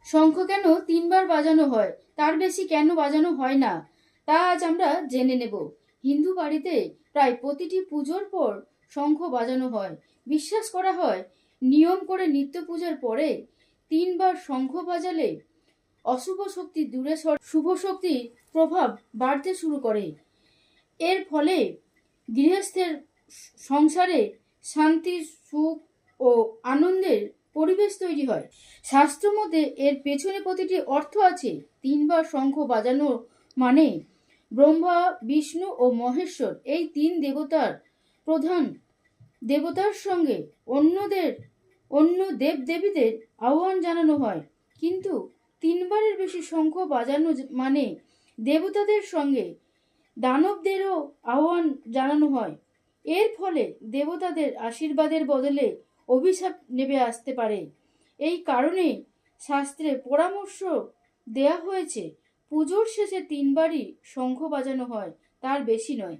শঙ্খ কেন তিনবার বাজানো হয়, তার বেশি কেন বাজানো হয় না, তা আজ আমরা জেনে নেব। হিন্দু বাড়িতে প্রায় প্রতিটি পুজোর পর শঙ্খ বাজানো হয়। বিশ্বাস করা হয় নিয়ম করে নিত্য পূজার পরে তিনবার শঙ্খ বাজালে অশুভ শক্তি দূরে শুভ শক্তির প্রভাব বাড়তে শুরু করে। এর ফলে গৃহস্থের সংসারে শান্তি, সুখ ও আনন্দের পরিবেশ তৈরি হয়। শাস্ত্র মতে এর পেছনে প্রতিটি অর্থ আছে। তিনবার শঙ্খ বাজানো মানে ব্রহ্মা, বিষ্ণু ও মহেশ্বর এই তিন দেবতার প্রধান দেবতার সঙ্গে অন্য দেব দেবীদের আহ্বান জানানো হয়। কিন্তু তিনবারের বেশি শঙ্খ বাজানো মানে দেবতাদের সঙ্গে দানবদেরও আহ্বান জানানো হয়। এর ফলে দেবতাদের আশীর্বাদের বদলে অভিশাপ নেমে আসতে পারে। এই কারণে শাস্ত্রে পরামর্শ দেয়া হয়েছে পুজোর শেষে তিনবারই শঙ্খ বাজানো হয়, তার বেশি নয়।